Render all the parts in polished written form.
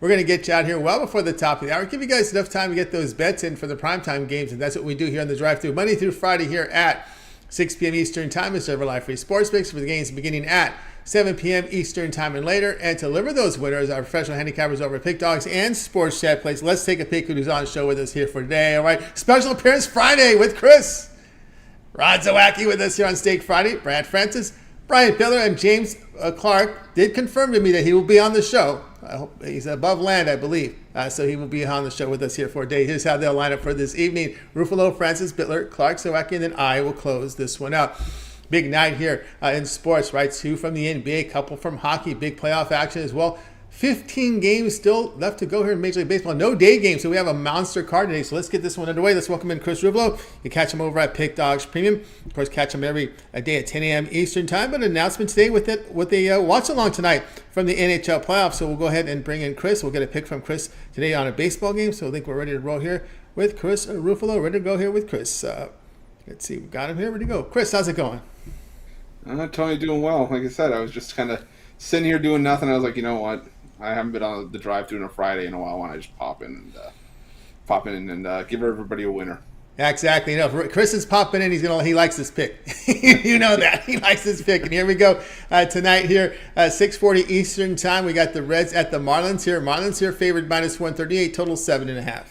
We're going to get you out here well before the top of the hour. Give you guys enough time to get those bets in for the primetime games, and that's what we do here on the Drive Thru Monday through Friday here at 6 p.m. Eastern Time. It's our live free sports picks for the games beginning at 7 p.m. Eastern Time and later. And to deliver those winners, our professional handicappers over at Pick Dogs and Sports Chat Plays. Let's take a peek who's on the show with us here for today. All right, special appearance Friday with Chris. Rod Zawacky with us here on Steak Friday. Brad Francis, Brian Bitler, and James Clark did confirm to me that he will be on the show. I hope he's above land, I believe. So he will be on the show with us here for a day. Here's how they'll line up for this evening. Ruffalo, Francis, Bitler, Clark, Zawacky, and then I will close this one out. Big night here in sports, right? 2 from the NBA, a couple from hockey, big playoff action as well. 15 games still left to go here in Major League Baseball. No day games, so we have a monster card today. So let's get this one underway. Let's welcome in Chris Ruffalo. You catch him over at Pick Dogs Premium. Of course, catch him every day at 10 a.m. Eastern Time. But an announcement today with a watch-along tonight from the NHL playoffs. So we'll go ahead and bring in Chris. We'll get a pick from Chris today on a baseball game. So I think we're ready to roll here with Chris Ruffalo. Ready to go here with Chris. Let's see. We've got him here. Ready to go. Chris, how's it going? Tony, doing well. Like I said, I was just kind of sitting here doing nothing. I was like, you know what? I haven't been on the drive-thru on a Friday in a while. Why don't I just pop in and give everybody a winner? Yeah, exactly. You know, Chris is popping in. He likes this pick. You know that he likes this pick. And here we go tonight here, 6:40 Eastern Time. We got the Reds at the Marlins here. Marlins here favored -138. Total 7.5.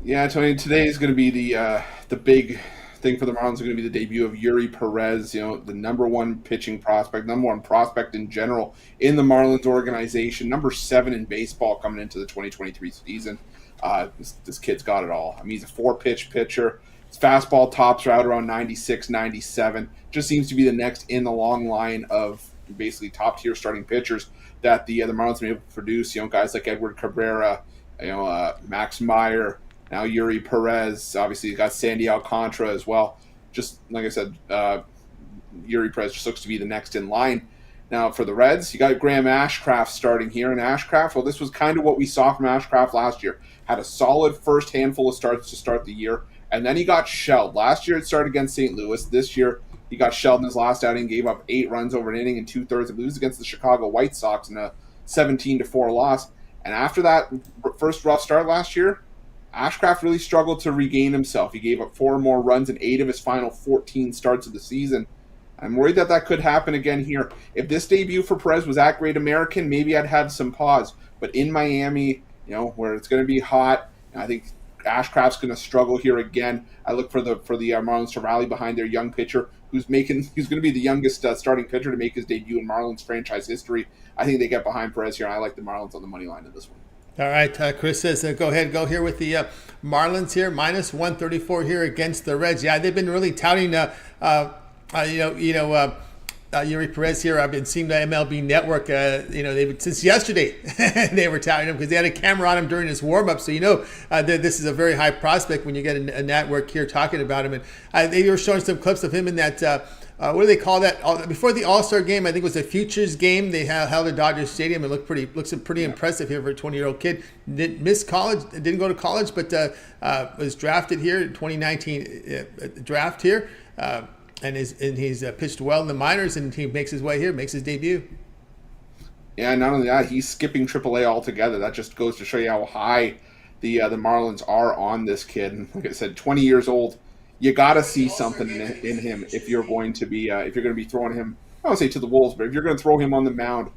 Yeah, Tony. Today is going to be the big thing for the Marlins. Is going to be the debut of Yuri Perez, the number one pitching prospect, number one prospect in general in the Marlins organization, number 7 in baseball coming into the 2023 season. This kid's got it all. I mean, he's a 4-pitch pitcher. His fastball tops are out around 96, 97. Just seems to be the next in the long line of basically top-tier starting pitchers that the Marlins have been able to produce. Guys like Edward Cabrera, Max Meyer, now Yuri Perez. Obviously, you got Sandy Alcantara as well. Just like I said, Yuri Perez just looks to be the next in line. Now, for the Reds, you got Graham Ashcraft starting here. And Ashcraft, well, this was kind of what we saw from Ashcraft last year. Had a solid first handful of starts to start the year, and then he got shelled. Last year, it started against St. Louis. This year, he got shelled in his last outing, gave up 8 runs over an inning and 2/3. It was against the Chicago White Sox in a 17-4 loss. And after that first rough start last year, Ashcraft really struggled to regain himself. He gave up 4 more runs in 8 of his final 14 starts of the season. I'm worried that could happen again here. If this debut for Perez was at Great American, maybe I'd have some pause. But in Miami, where it's going to be hot, I think Ashcraft's going to struggle here again. I look for the Marlins to rally behind their young pitcher, who's going to be the youngest starting pitcher to make his debut in Marlins franchise history. I think they get behind Perez here, and I like the Marlins on the money line in this one. All right, Chris says go here with the Marlins here, -134 here against the Reds. Yeah, they've been really touting, Yuri Perez here. I've been seeing the MLB Network, they've since yesterday they were touting him because they had a camera on him during his warm-up. So that this is a very high prospect when you get a network here talking about him. And they were showing some clips of him in that. What do they call that? Before the All-Star game, I think it was a Futures game. They held at Dodger Stadium. It looks pretty impressive here for a 20-year-old kid. Didn't miss college, didn't go to college, but was drafted here in 2019 draft here, and he's pitched well in the minors, and he makes his way here, makes his debut. Yeah, not only that, he's skipping AAA altogether. That just goes to show you how high the Marlins are on this kid. And like I said, 20 years old. You got to see something in him if you're going to be throwing him. I don't say to the Wolves, but if you're going to throw him on the mound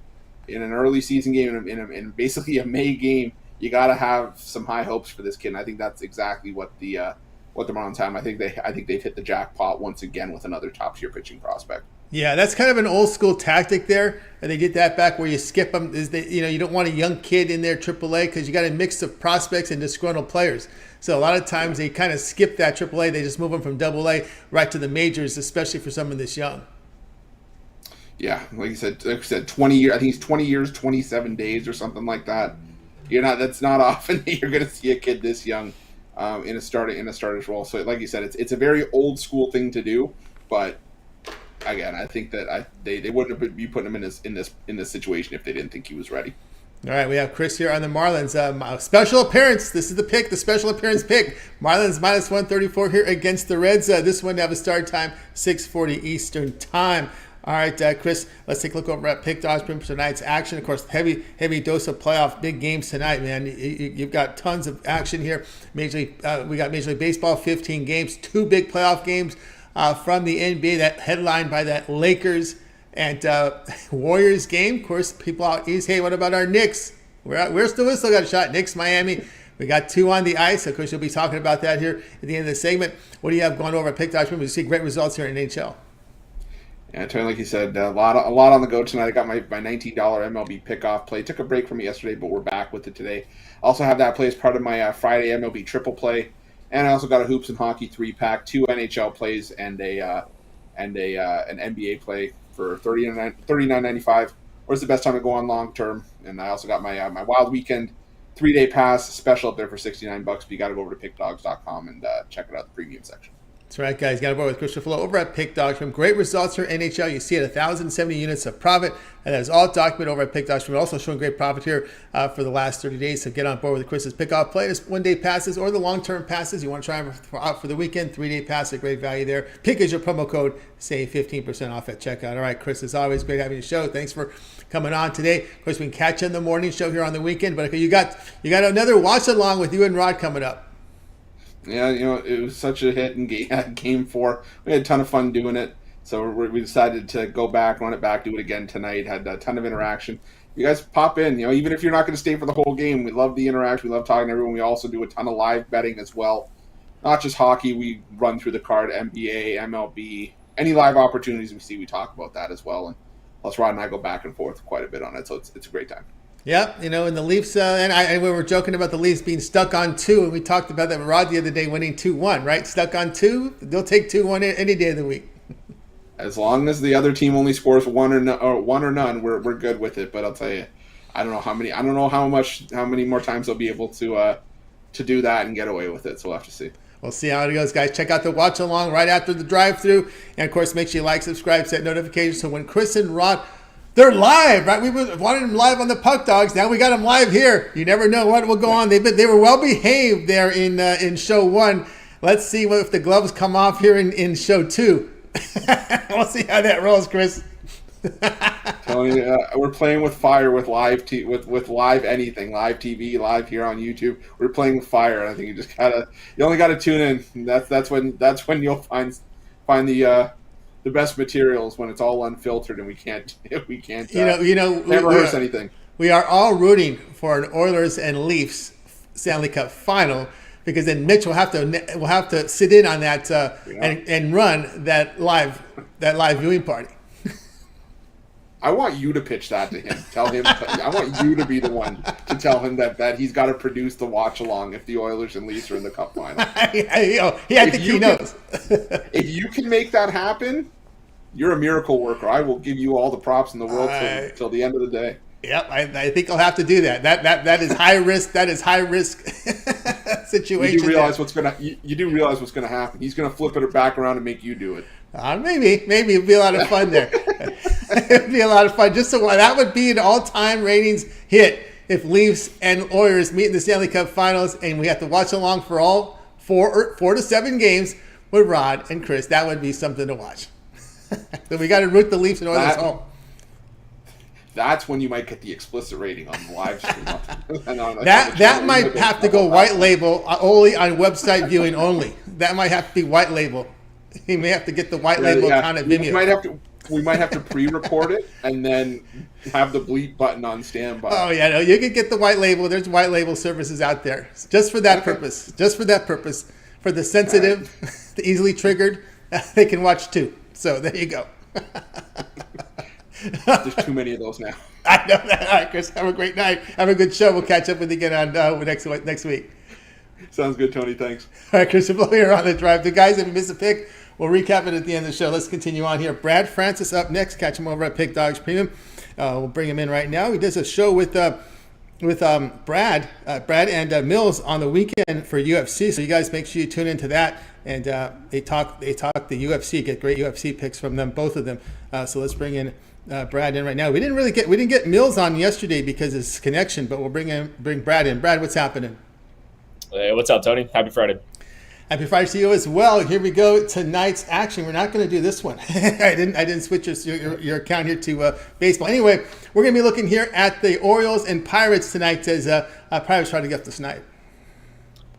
in an early season game in basically a May game, you got to have some high hopes for this kid. And I think that's exactly what the Marlins have. I think they've hit the jackpot once again with another top tier pitching prospect. Yeah, that's kind of an old school tactic there, and they did that back where you skip them. You don't want a young kid in there AAA because you got a mix of prospects and disgruntled players. So a lot of times they kind of skip that AAA. They just move them from AA right to the majors, especially for someone this young. Yeah, like I said, 20 years. I think he's 20 years, 27 days, or something like that. That's not often that you're going to see a kid this young in a starter's role. So, like you said, it's a very old school thing to do, but. Again, I think that they wouldn't be putting him in this situation if they didn't think he was ready. All right, we have Chris here on the Marlins. Special appearance. This is the pick, the special appearance pick. Marlins -134 here against the Reds. This one have a start time 6:40 Eastern time. All right, Chris, let's take a look over at Pick Dodge for tonight's action. Of course, heavy dose of playoff big games tonight, man. You've got tons of action here. We got Major League Baseball, 15 games, 2 big playoff games from the NBA, that headlined by that Lakers and Warriors game. Of course, people out east, hey, what about our Knicks? We still got a shot. Knicks, Miami. We got 2 on the ice. Of course, you'll be talking about that here at the end of the segment. What do you have going over at Pick Dodge? We see great results here in NHL. Yeah, Tony, like you said, a lot on the go tonight. I got my $19 MLB pickoff play. Took a break from it yesterday, but we're back with it today. Also have that play as part of my Friday MLB triple play, and I also got a hoops and hockey 3-pack, 2 NHL plays, and an NBA play for $39.95. Where's the best time to go on long term? And I also got my my Wild Weekend 3-day pass special up there for $69. But you got to go over to pickdogs.com and check it out, the premium section. That's right, guys. Got to board with Christopher Flo over at Pick Dogs. From great results here in NHL. You see it, 1,070 units of profit, and that is all documented over at Pick Dogs. We're also showing great profit here for the last 30 days. So get on board with Chris's pickoff play. It's 1-day passes or the long-term passes. You want to try them out for the weekend, 3-day pass, a great value there. Pick is your promo code. Save 15% off at checkout. All right, Chris, it's always great having you show. Thanks for coming on today. Of course, we can catch you in the morning show here on the weekend, but you got another watch along with you and Rod coming up. Yeah, it was such a hit in game 4. We had a ton of fun doing it, so we decided to go back, run it back, do it again tonight. Had a ton of interaction. You guys pop in, even if you're not going to stay for the whole game, we love the interaction. We love talking to everyone. We also do a ton of live betting as well. Not just hockey, we run through the card, NBA, MLB, any live opportunities we see, we talk about that as well. And plus Rod and I go back and forth quite a bit on it, so it's a great time. Yeah, and the Leafs, and we were joking about the Leafs being stuck on 2, and we talked about that with Rod the other day winning 2-1, right? Stuck on 2, they'll take 2-1 any day of the week. As long as the other team only scores one or none, we're good with it. But I'll tell you, I don't know how many more times they'll be able to do that and get away with it. So we'll have to see. We'll see how it goes, guys. Check out the watch along right after the drive-through, and of course, make sure you like, subscribe, set notifications so when Chris and Rod. They're live, right? We wanted them live on the Puck Dogs. Now we got them live here. You never know what will go on. They were well behaved there in show 1. Let's see if the gloves come off here in show 2. We'll see how that rolls, Chris. Tony, we're playing with fire with live with live anything, live TV, live here on YouTube. We're playing with fire. I think you only gotta tune in. That's when you'll find the best materials, when it's all unfiltered and we can't never rehearse anything. We are all rooting for an Oilers and Leafs Stanley Cup final, because then Mitch will have to sit in on that and run that live viewing party. I want you to pitch that to him. I want you to be the one to tell him that he's got to produce the watch along if the Oilers and Leafs are in the Cup final. I think he knows. If you can make that happen, you're a miracle worker. I will give you all the props in the world till the end of the day. Yep, I think I'll have to do that. That is high risk. That is high risk situation. You do realize what's gonna happen. He's gonna flip it back around and make you do it. Maybe it'd be a lot of fun there. It'd be a lot of fun. Just so that would be an all-time ratings hit if Leafs and Oilers meet in the Stanley Cup Finals, and we have to watch along for all 4 to 7 games with Rod and Chris. That would be something to watch. So we got to root the Leafs and Oilers home. That's when you might get the explicit rating on the live stream. that might have to go white label only on website viewing only. That might have to be white label. He may have to get the white label kind of Vimeo. We might have to pre-record it and then have the bleep button on standby. Oh yeah, no, you can get the white label. There's white label services out there just for that purpose. Just for that purpose. For the sensitive, the easily triggered, they can watch too. So there you go. There's too many of those now. I know that. All right, Chris, have a great night. Have a good show. We'll catch up with you again on next week. Sounds good, Tony. Thanks. All right, Chris, here on the drive. The guys, if you miss a pick, we'll recap it at the end of the show. Let's continue on here. Brad Francis up next. Catch him over at Pick Dogs Premium. We'll bring him in right now. He does a show with Brad and Mills on the weekend for UFC. So you guys make sure you tune into that. And they talk the UFC. Get great UFC picks from them, both of them. So let's bring in Brad in right now. We didn't get Mills on yesterday because of his connection, but we'll bring Brad in. Brad, what's happening? Hey, what's up, Tony? Happy Friday. Happy Friday to you as well. Here we go. Tonight's action. We're not going to do this one. I didn't switch your account here to baseball. Anyway, we're going to be looking here at the Orioles and Pirates tonight as Pirates try to get this tonight.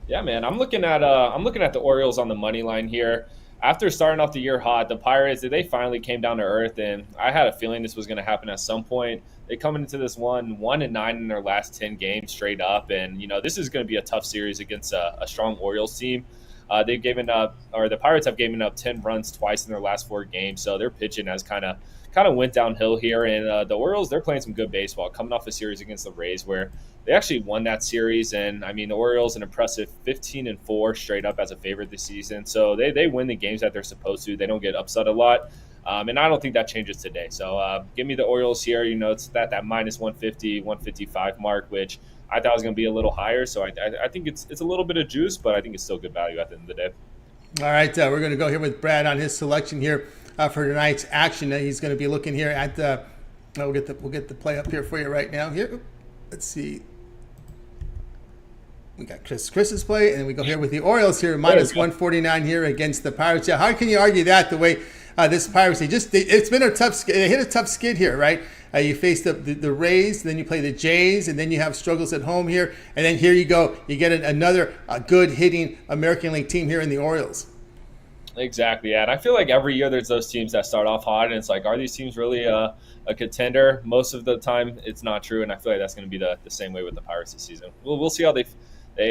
Yeah, man. I'm looking at the Orioles on the money line here. After starting off the year hot, the Pirates, they finally came down to earth, and I had a feeling this was going to happen at some point. They come into this 1-9 in their last 10 games straight up, and this is going to be a tough series against a strong Orioles team. The Pirates have given up 10 runs twice in their last 4 games, so their pitching has kind of went downhill here. And the Orioles, they're playing some good baseball, coming off a series against the Rays where they actually won that series. And I mean, the Orioles an impressive 15-4 straight up as a favorite this season. So they win the games that they're supposed to. They don't get upset a lot. And I don't think that changes today. So give me the Orioles here. It's that minus 150, 155 mark, which I thought was going to be a little higher. So I think it's a little bit of juice, but I think it's still good value at the end of the day. All right, we're going to go here with Brad on his selection here for tonight's action. He's going to be looking here at we'll get the play up here for you right now. Here, let's see. We got Chris's play, and then we go here with the Orioles here minus 149 here against the Pirates. Yeah, how can you argue that the way this Pirates it's been a tough. They hit a tough skid here, right? You face the Rays, then you play the Jays, and then you have struggles at home here, and then here you go. You get another good hitting American League team here in the Orioles. Exactly, yeah. And I feel like every year there's those teams that start off hot, and it's like, are these teams really a contender? Most of the time, it's not true, and I feel like that's going to be the same way with the Pirates this season. We'll see how they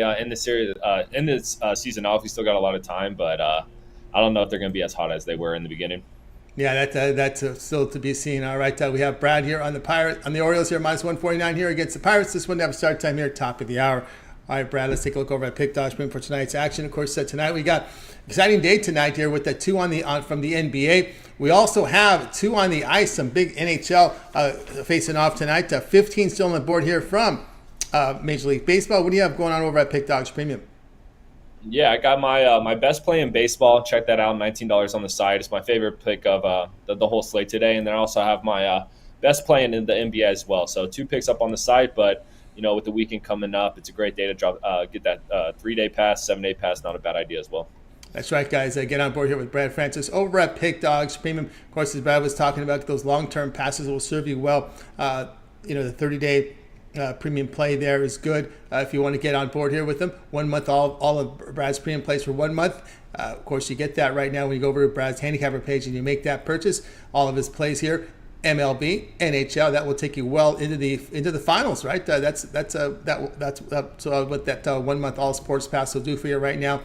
end the series in this season off. We still got a lot of time, but I don't know if they're going to be as hot as they were in the beginning. Yeah, that's still to be seen. All right, we have Brad here on the Orioles here, minus 149 here against the Pirates. This one to have a start time here, top of the hour. All right, Brad, let's take a look over at Pick Dodge for tonight's action. Of course, tonight we got exciting day tonight here with the 2 from the NBA. We also have 2 on the ice, some big NHL facing off tonight. 15 still on the board here from Major League Baseball. What do you have going on over at Pick Dodge Premium? Yeah, I got my best play in baseball. Check that out, $19 on the side. It's my favorite pick of the whole slate today. And then I also have my best play in the NBA as well. So 2 picks up on the side, but with the weekend coming up, it's a great day to get that 3-day pass, 7-day pass. Not a bad idea as well. That's right, guys. Get on board here with Brad Francis over at Pick Dogs Premium. Of course, as Brad was talking about, those long-term passes will serve you well. The 30-day premium play there is good if you want to get on board here with them. 1 month, all of Brad's premium plays for 1 month. Of course, you get that right now when you go over to Brad's handicapper page and you make that purchase. All of his plays here, MLB, NHL, that will take you well into the finals, right? That's what that 1 month all sports pass will do for you right now.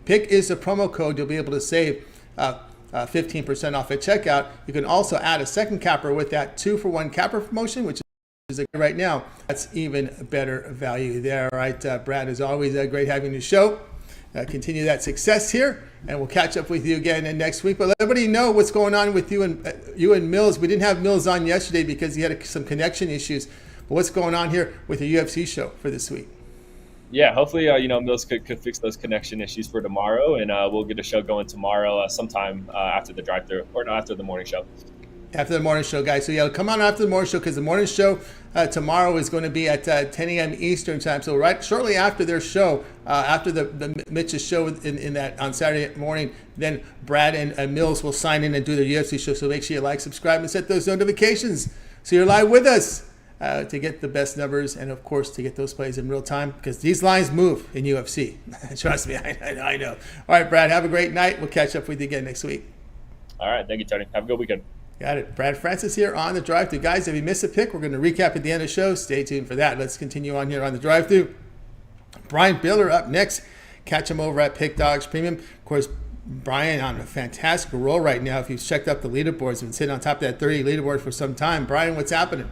Pick is the promo code. You'll be able to save 15% off at checkout. You can also add a second capper with that 2-for-1 capper promotion, which is right now. That's even better value there. All right, Brad, as always, great having you show. Continue that success here, and we'll catch up with you again next week. But let everybody know what's going on with you and Mills. We didn't have Mills on yesterday because he had some connection issues. But what's going on here with the UFC show for this week? Yeah, hopefully, Mills could fix those connection issues for tomorrow, and we'll get a show going tomorrow sometime after the drive-thru, or after the morning show. After the morning show, guys. So, come on after the morning show, because the morning show tomorrow is going to be at 10 a.m. Eastern time. So right shortly after their show, after the Mitch's show in that on Saturday morning, then Brad and Mills will sign in and do their UFC show. So make sure you like, subscribe, and set those notifications so you're live with us to get the best numbers and, of course, to get those plays in real time, because these lines move in UFC. Trust me, I know. All right, Brad, have a great night. We'll catch up with you again next week. All right. Thank you, Tony. Have a good weekend. Got it. Brad Francis here on the Drive-Thru. Guys, if you missed a pick, we're going to recap at the end of the show. Stay tuned for that. Let's continue on here on the Drive-Thru. Brian Bitler up next. Catch him over at Pick Dogs Premium. Of course, Brian on a fantastic roll right now. If you've checked up the leaderboards, been sitting on top of that 30 leaderboard for some time. Brian, what's happening?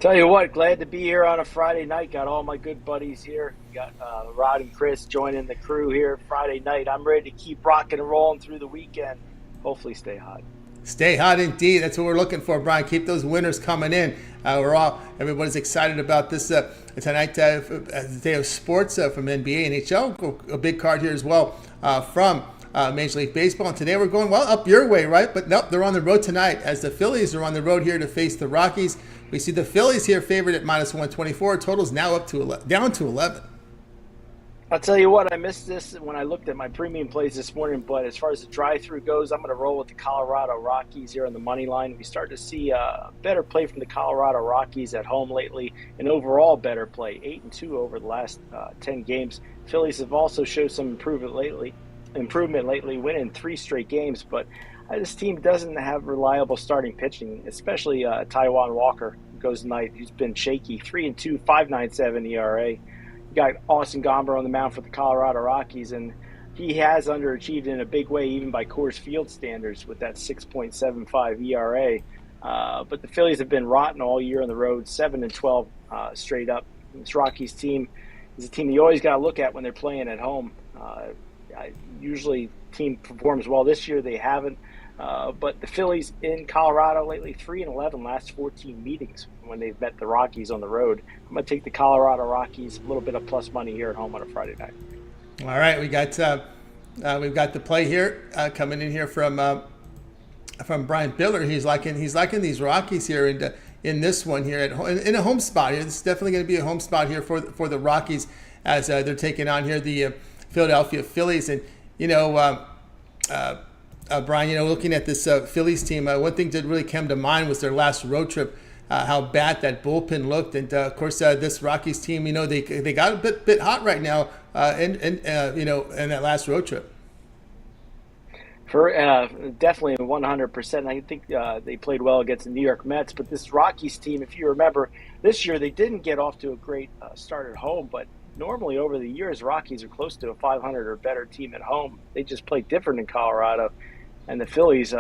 Tell you what, glad to be here on a Friday night. Got all my good buddies here. Got Rod and Chris joining the crew here Friday night. I'm ready to keep rocking and rolling through the weekend. Hopefully stay hot. Stay hot indeed. That's what we're looking for, Brian. Keep those winners coming in. Everybody's excited about this tonight, the day of sports from NBA and NHL. A big card here as well from Major League Baseball. And today we're going, up your way, right? But nope, they're on the road tonight as the Phillies are on the road here to face the Rockies. We see the Phillies here favored at minus 124. Total's now down to 11. I'll tell you what, I missed this when I looked at my premium plays this morning, but as far as the drive-through goes, I'm going to roll with the Colorado Rockies here on the money line. We start to see better play from the Colorado Rockies at home lately, and overall better play, 8-2 over the last 10 games. Phillies have also showed some improvement lately, winning 3 straight games, but this team doesn't have reliable starting pitching, especially Taijuan Walker goes tonight. He's been shaky, 3-2, 5.97 ERA. Got Austin Gomber on the mound for the Colorado Rockies, and he has underachieved in a big way, even by Coors Field standards, with that 6.75 ERA. But the Phillies have been rotten all year on the road, 7-12 straight up. This Rockies team is a team you always got to look at when they're playing at home. Usually, team performs well. This year, they haven't. But the Phillies in Colorado lately, 3-11 last 14 meetings when they've met the Rockies on the road. I'm going to take the Colorado Rockies, a little bit of plus money here at home on a Friday night. All right, we've got the play here coming in here from Brian Bitler. He's liking these Rockies here in this one here in a home spot here. This is definitely going to be a home spot here for the Rockies as they're taking on here the Philadelphia Phillies. And Brian, looking at this Phillies team, one thing that really came to mind was their last road trip, how bad that bullpen looked. And, of course, this Rockies team, they got a bit hot right now in that last road trip. For definitely 100%. I think they played well against the New York Mets. But this Rockies team, if you remember, this year they didn't get off to a great start at home, but normally over the years, Rockies are close to a 500 or better team at home. They just play different in Colorado. And the Phillies,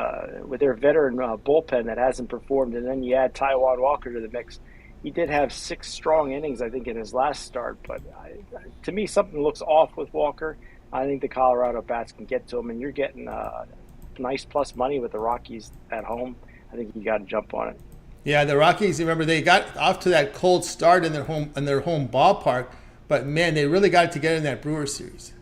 with their veteran bullpen that hasn't performed, and then you add Taijuan Walker to the mix, he did have 6 strong innings, I think, in his last start. But to me, something looks off with Walker. I think the Colorado bats can get to him, and you're getting nice plus money with the Rockies at home. I think you got to jump on it. Yeah, the Rockies, remember, they got off to that cold start in their home ballpark, but man, they really got it together in that Brewers series.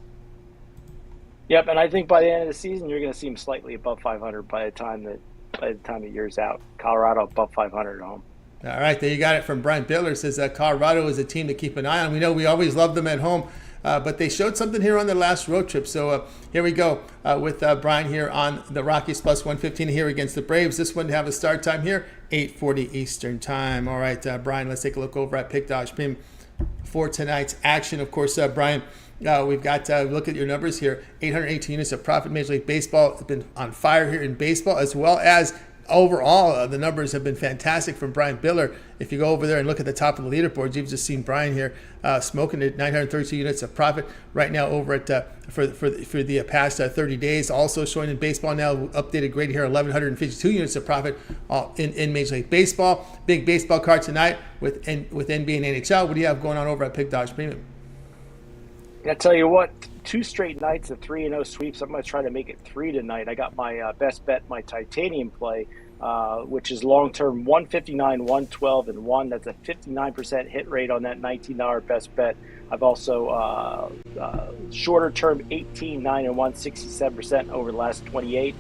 Yep, and I think by the end of the season, you're going to see them slightly above 500 by the time the year's out. Colorado above 500 at home. All right, there you got it from Brian Bitler. Says Colorado is a team to keep an eye on. We know we always love them at home, but they showed something here on their last road trip. So here we go with Brian here on the Rockies plus 115 here against the Braves. This one to have a start time here, 8:40 Eastern time. All right, Brian, let's take a look over at Pick Dodge Premium for tonight's action. Of course, Brian, we've got look at your numbers here. 818 units of profit. Major League Baseball has been on fire here in baseball, as well as overall the numbers have been fantastic from Brian Bitler. If you go over there and look at the top of the leaderboards, you've just seen Brian here smoking at 932 units of profit right now over at for the past 30 days. Also showing in baseball now, updated grade here, 1,152 units of profit in Major League Baseball. Big baseball card tonight with NBA and NHL. What do you have going on over at Pick Dodge Premium? I tell you what, 2 straight nights of 3-0 sweeps. I'm going to try to make it 3 tonight. I got my best bet, my titanium play, which is long-term 159, 112, and 1. That's a 59% hit rate on that $19 best bet. I've also shorter-term 18, 9, and 1, 67% over the last 28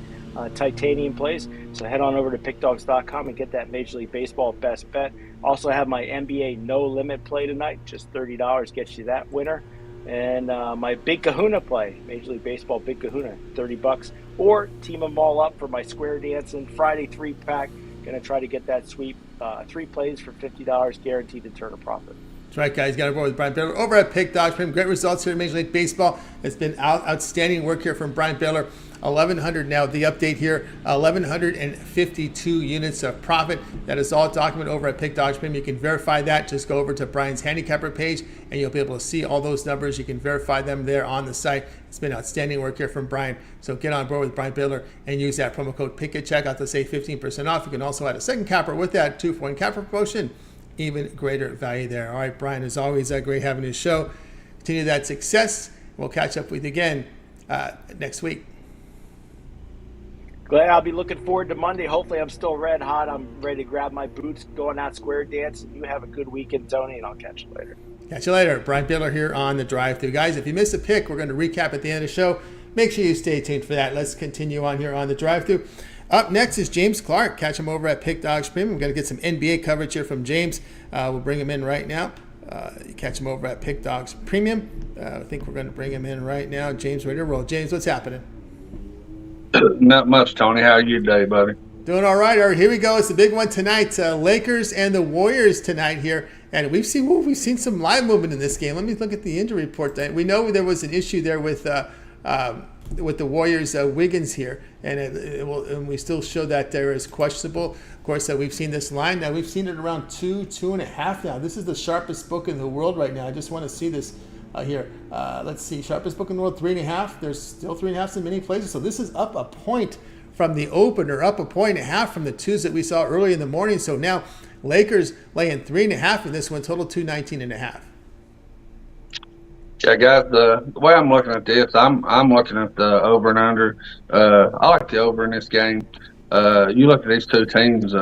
titanium plays. So head on over to pickdogs.com and get that Major League Baseball best bet. Also have my NBA no-limit play tonight. Just $30 gets you that winner. And my Big Kahuna play, Major League Baseball Big Kahuna, $30. Or team them all up for my Square Dancing Friday 3-pack. Going to try to get that sweep. 3 plays for $50, guaranteed to turn a profit. That's right, guys. Got to go with Brian Bitler over at Pick Dodge Premium. Great results here in Major League Baseball. It's been outstanding work here from Brian Bitler. 1,100 now. The update here, 1,152 units of profit. That is all documented over at Pick Dodge Premium. You can verify that. Just go over to Brian's handicapper page, and you'll be able to see all those numbers. You can verify them there on the site. It's been outstanding work here from Brian. So get on board with Brian Bitler and use that promo code PICK at checkout to save 15% off. You can also add a second capper with that 2-for-1 capper promotion. Even greater value there. All right, Brian, as always, great having his show. Continue that success. We'll catch up with you again next week. Glad I'll be looking forward to Monday. Hopefully I'm still red hot. I'm ready to grab my boots, going out square dancing. You have a good weekend, Tony, and I'll catch you later. Catch you later. Brian Bitler here on the Drive Thru. Guys, if you missed a pick, we're going to recap at the end of the show. Make sure you stay tuned for that. Let's continue on here on the Drive Thru. Up next is James Clark. Catch him over at Pick Dodge Premium. We're going to get some NBA coverage here from James. We'll bring him in right now. You catch him over at Pick Dogs Premium. I think we're going to bring him in right now. James, ready to roll. James, what's happening? Not much, Tony. How are you today, buddy? Doing all right. All right, here we go. It's the big one tonight. Lakers and the Warriors tonight here. And we've seen some live movement in this game. Let me look at the injury report. We know there was an issue there with the Warriors' Wiggins here, and we still show that there is questionable. Of course, we've seen this line now. We've seen it around 2.5 now. This is the sharpest book in the world right now. I just want to see this here. Let's see, sharpest book in the world, 3.5. There's still 3.5 in many places. So this is up a point from the opener, up 1.5 from the twos that we saw early in the morning. So now Lakers laying 3.5 in this one, total 219.5. Yeah, guys, the way I'm looking at this, I'm looking at the over and under. I like the over in this game. You look at these two teams,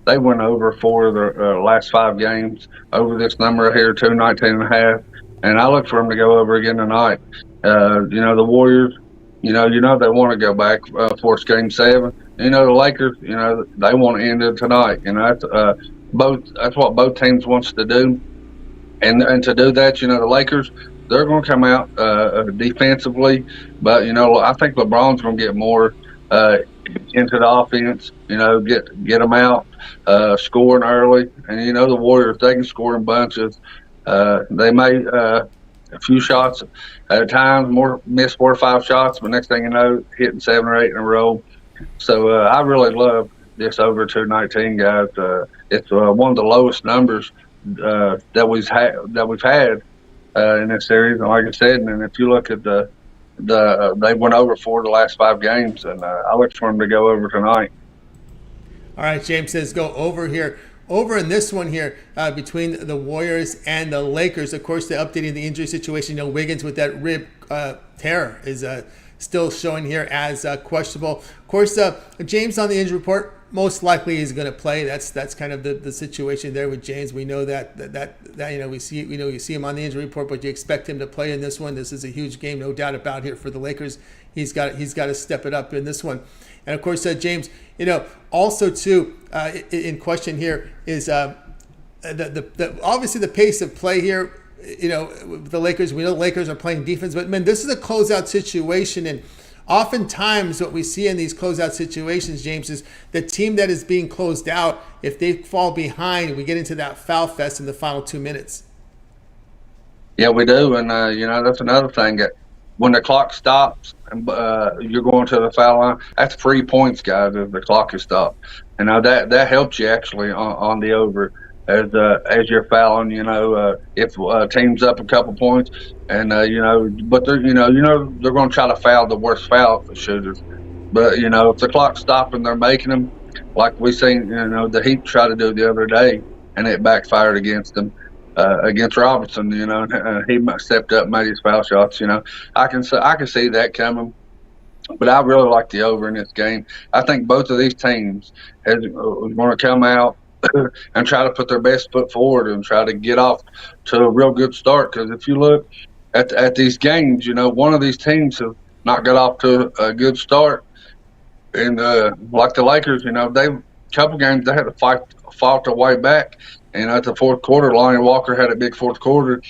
they went over 4 of the last 5 games over this number here, 219.5. And I look for them to go over again tonight. The Warriors, they want to go back, force game 7. The Lakers, they want to end it tonight. That's what both teams wants to do. And to do that, the Lakers, they're going to come out defensively. But, I think LeBron's going to get more into the offense, get them out, scoring early. And, the Warriors, they can score in bunches. They may a few shots at a time, miss 4 or 5 shots, but next thing you know, hitting 7 or 8 in a row. So I really love this over 219, guys. It's one of the lowest numbers that we've had in this series, and like I said, and if you look at they went over 4 of the last 5 games, and I look for them to go over tonight. All right, James says go over here. Over in this one here between the Warriors and the Lakers. Of course, they're updating the injury situation. Wiggins with that rib tear is still showing here as questionable. Of course, James on the injury report, most likely he's going to play. That's kind of the situation there with James. We know that you see him on the injury report, but you expect him to play in this one. This is a huge game, no doubt about it for the Lakers. He's got to step it up in this one. And of course, James, also too in question here is obviously the pace of play here. The Lakers. We know the Lakers are playing defense, but man, this is a closeout situation, and oftentimes what we see in these closeout situations, James, is the team that is being closed out, if they fall behind, we get into that foul fest in the final 2 minutes. Yeah, we do, and that's another thing that when the clock stops and you're going to the foul line, that's 3 points, guys, if the clock is stopped. And that helps you actually on the over. As you're fouling, if a team's up a couple points, and but they're they're going to try to foul the worst foul shooters. But if the clock's stopping, they're making them, like we seen the Heat try to do the other day, and it backfired against them, against Robinson. He stepped up, and made his foul shots. I can see that coming. But I really like the over in this game. I think both of these teams are going to come out and try to put their best foot forward and try to get off to a real good start. Because if you look at these games, one of these teams have not got off to a good start. And like the Lakers, couple games they had to fought their way back. And at the fourth quarter, Lonnie Walker had a big fourth quarter.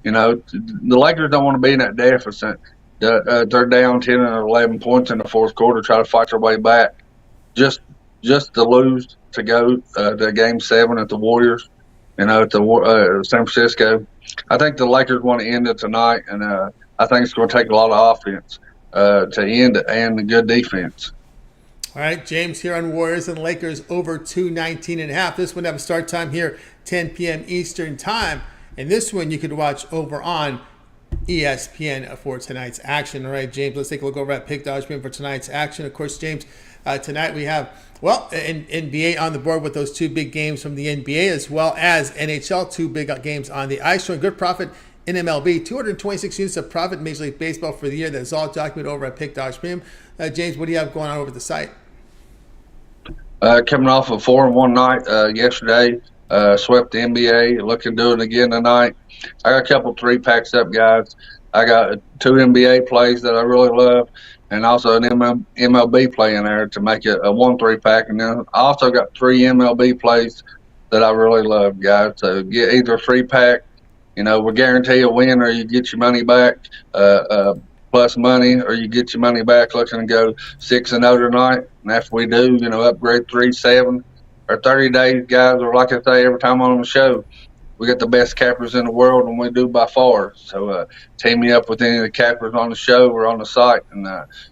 The Lakers don't want to be in that deficit. They're down 10 or 11 points in the fourth quarter, try to fight their way back. Just to lose to go to Game 7 at the Warriors, at the San Francisco. I think the Lakers want to end it tonight, and I think it's going to take a lot of offense to end it and a good defense. All right, James here on Warriors and Lakers over 219.5. This one have a start time here, 10 p.m. Eastern time. And this one you could watch over on ESPN for tonight's action. All right, James, let's take a look over at Pick Dodge for tonight's action. Of course, James, tonight we have, NBA on the board with those 2 big games from the NBA as well as NHL, 2 big games on the ice, showing good profit in MLB, 226 units of profit in Major League Baseball for the year. That's all documented over at Pick Dodge Premium. James, what do you have going on over the site? Coming off a 4-1 night yesterday, swept the NBA, looking to do it again tonight. I got a couple 3-packs up, guys. I got 2 NBA plays that I really love, and also an MLB play in there to make it a 1 3-pack. And then I also got 3 MLB plays that I really love, guys. So get either a free pack. We guarantee a win, or you get your money back, plus money, or you get your money back looking to go 6-0 tonight. And after we do, upgrade 3-7 or 30 days, guys. Or like I say every time on the show, we got the best cappers in the world, and we do by far. So team me up with any of the cappers on the show or on the site, and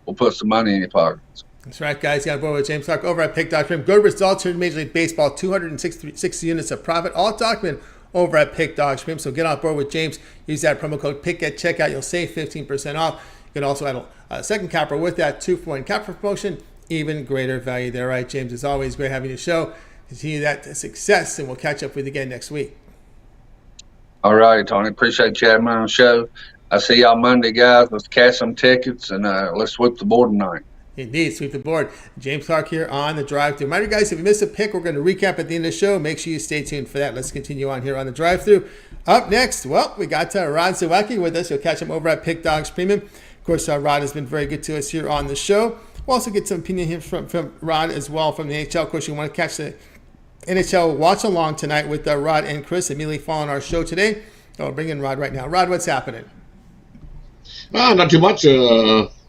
we'll put some money in your pockets. That's right, guys. You got to go with James Clark over at Pick.com. Good results here in Major League Baseball, 260 units of profit, all documented over at Pick.com. So get on board with James. Use that promo code PICK at checkout. You'll save 15% off. You can also add a second capper with that 2-for-1 capper promotion. Even greater value there, right, James? As always, great having you show. Continue that success, and we'll catch up with you again next week. All right, Tony. Appreciate you having me on the show. I'll see y'all Monday, guys. Let's cash some tickets, and let's sweep the board tonight. Indeed, sweep the board. James Clark here on the drive-thru. Reminder, guys, if you missed a pick, we're going to recap at the end of the show. Make sure you stay tuned for that. Let's continue on here on the drive-thru. Up next, well, we got Rod Zawacky with us. You'll catch him over at Pick Dogs Premium. Of course, Rod has been very good to us here on the show. We'll also get some opinion here from Rod as well from the NHL. Of course, you want to catch the NHL watch-along tonight with Rod and Chris immediately following our show today. I'll bring in Rod right now. Rod, what's happening? Not too much.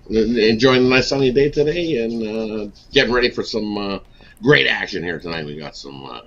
Enjoying the nice sunny day today, and getting ready for some great action here tonight. We got some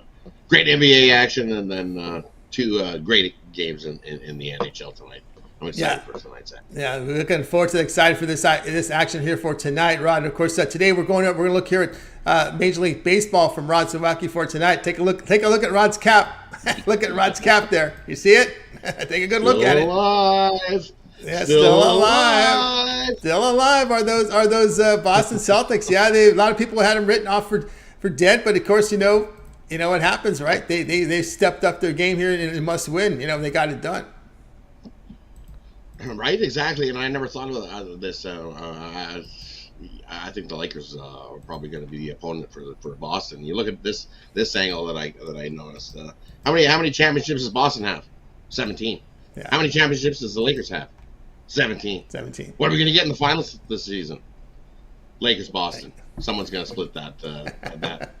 great NBA action, and then two great games in the NHL tonight. I'm excited for tonight's action. Yeah, we're looking forward to excited for this action here for tonight, Rod. And of course, today we're going to look here at Major League Baseball from Rod Zawacky for tonight. Take a look at Rod's cap. Look at Rod's cap there. You see it? Take a good look at it. Alive. Yeah, still alive. Still alive are those Boston Celtics. Yeah, a lot of people had them written off for dead, but of course, you know what happens, right? They stepped up their game here and must win. They got it done. Right, exactly. And I never thought of this. I think the Lakers are probably going to be the opponent for Boston. You look at this angle that I noticed. How many championships does Boston have? 17. Yeah. How many championships does the Lakers have? 17. What are we going to get in the finals this season? Lakers, Boston. Someone's going to split that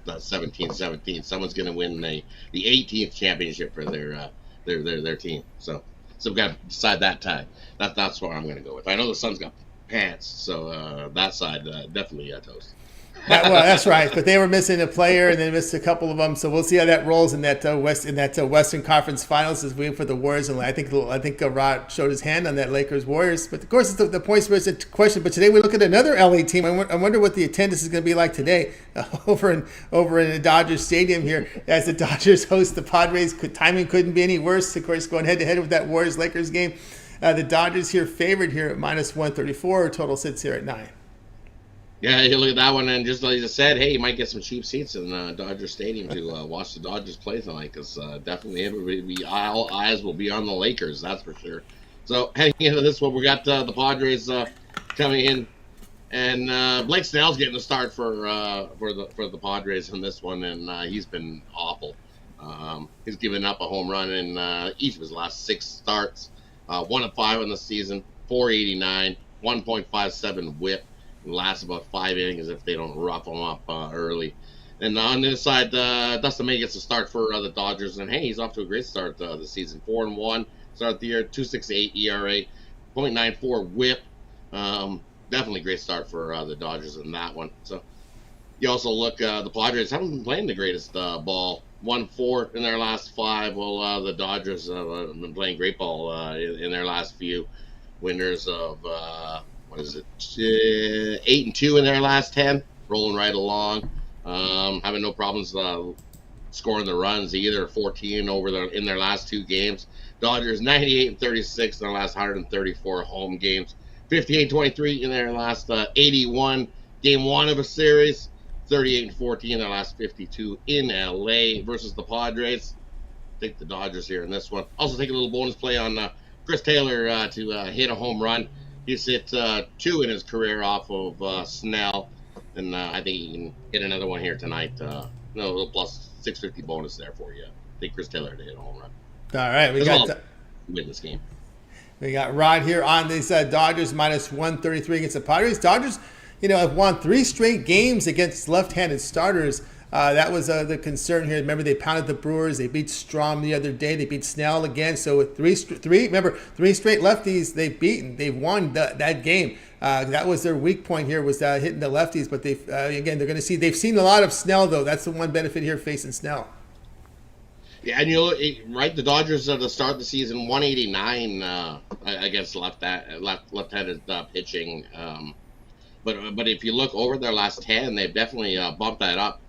17-17. Someone's going to win the 18th championship for their team. So we've got to decide that tie. That's what I'm going to go with. I know the Suns got pants, so that side definitely toast. Well, that's right. But they were missing a player, and they missed a couple of them. So we'll see how that rolls in that Western Conference Finals as we wait for the Warriors. And I think Rod showed his hand on that Lakers Warriors. But of course, it's the points was a question. But today we look at another LA team. I wonder what the attendance is going to be like today over in the Dodgers Stadium here as the Dodgers host the Padres. Timing couldn't be any worse. Of course, going head to head with that Warriors Lakers game. The Dodgers here favored here at -134. Total sits here at 9. Yeah, you look at that one, and just like you said, hey, you might get some cheap seats in Dodger Stadium to watch the Dodgers play tonight, because definitely all eyes will be on the Lakers, that's for sure. So heading into this one, we got the Padres coming in, and Blake Snell's getting the start for the Padres in this one, and he's been awful. He's given up a home run in each of his last 6 starts. 1 of 5 in the season, .489, 1.57 WHIP. Lasts about 5 innings if they don't rough them up early. And on this side, Dustin May gets a start for the Dodgers, and hey, he's off to a great start this season. 4-1, start the year, 2.68 ERA, .94 WHIP. Definitely great start for the Dodgers in that one. So you also look, the Padres haven't been playing the greatest ball. 1-4 in their last 5. Well, the Dodgers have been playing great ball in their last few. Winners of 8-2 in their last 10, rolling right along, having no problems scoring the runs either. 14 in their last 2 games. Dodgers 98-36 in their last 134 home games. 58-23 in their last 81 game 1 of a series. 38-14 in their last 52 in LA versus the Padres. Take the Dodgers here in this one. Also take a little bonus play on Chris Taylor to hit a home run. He's hit 2 in his career off of Snell, and I think he can hit another one here tonight. A little plus 650 bonus there for you. I think Chris Taylor to hit a home run. All right, we win this game. We got Rod here on these Dodgers -133 against the Padres. Dodgers, have won 3 straight games against left-handed starters. That was the concern here. Remember, they pounded the Brewers. They beat Strom the other day. They beat Snell again. So with three straight lefties they've beaten. They've won that game. That was their weak point here, was hitting the lefties. But they've they've seen a lot of Snell, though. That's the one benefit here facing Snell. Yeah, and the Dodgers at the start of the season, 189 against left-handed pitching. But if you look over their last 10, they've definitely bumped that up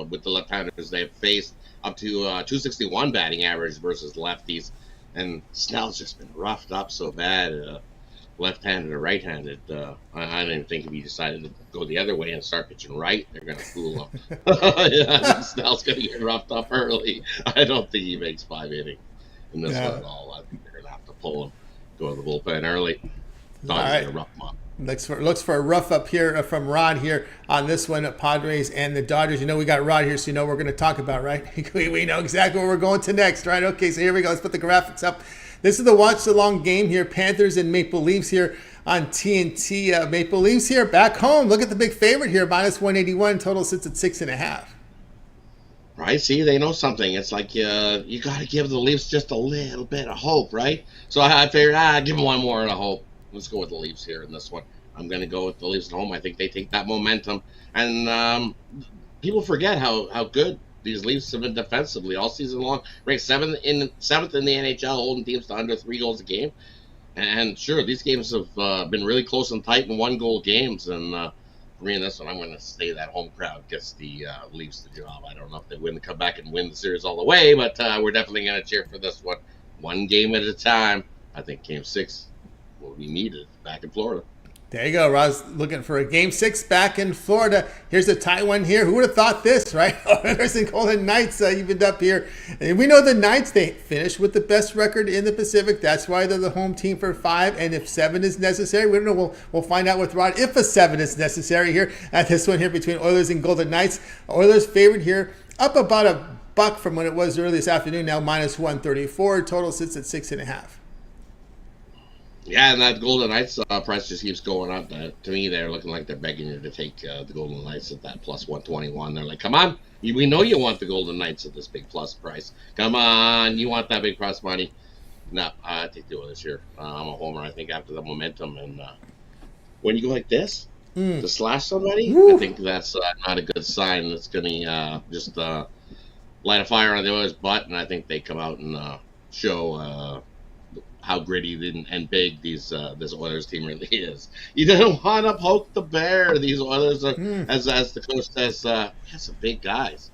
with the left-handers. They've faced up to 261 batting average versus lefties, and Snell's just been roughed up so bad, left-handed or right-handed. I don't even think if he decided to go the other way and start pitching right, they're going to fool him. Yeah, Snell's going to get roughed up early. I don't think he makes 5 innings in this one at all. I think they're going to have to pull him, go to the bullpen early. Dodgers going to rough him up. Looks for a rough up here from Rod here on this one, Padres and the Dodgers. You know we got Rod here, so you know what we're going to talk about, right? We know exactly where we're going to next, right? Okay, so here we go. Let's put the graphics up. This is the watch-along game here. Panthers and Maple Leafs here on TNT. Maple Leafs here back home. Look at the big favorite here, minus 181. Total sits at 6.5. Right, see, they know something. It's like you got to give the Leafs just a little bit of hope, right? So I figured, give them one more of hope. Let's go with the Leafs here in this one. I'm going to go with the Leafs at home. I think they take that momentum. And people forget how good these Leafs have been defensively all season long. Ranked seventh in the NHL, holding teams to under 3 goals a game. And sure, these games have been really close and tight in 1-goal games. And for me in this one, I'm going to say that home crowd gets the Leafs the job. I don't know if they come back and win the series all the way, but we're definitely going to cheer for this one. 1 game at a time. I think Game 6 will be needed back in Florida. There you go, Roz, looking for a Game 6 back in Florida. Here's a tight one here. Who would have thought this, right? Oilers and Golden Knights evened up here. And we know the Knights, they finished with the best record in the Pacific. That's why they're the home team for 5. And if 7 is necessary, we don't know. We'll find out with Rod if a 7 is necessary here at this one here between Oilers and Golden Knights. Oilers favored here, up about $1 from when it was early this afternoon. Now minus 134. Total sits at 6.5. Yeah, and that Golden Knights price just keeps going up. To me, they're looking like they're begging you to take the Golden Knights at that plus 121. They're like, come on, we know you want the Golden Knights at this big plus price. Come on, you want that big price money. No, I take the Oilers here. I'm a homer, I think, after the momentum. And when you go like this to slash somebody, I think that's not a good sign. That's going to just light a fire on the Oilers' butt, and I think they come out and show how gritty and big this Oilers team really is. You don't want to poke the bear. These Oilers are, as the coach says, we have some big guys.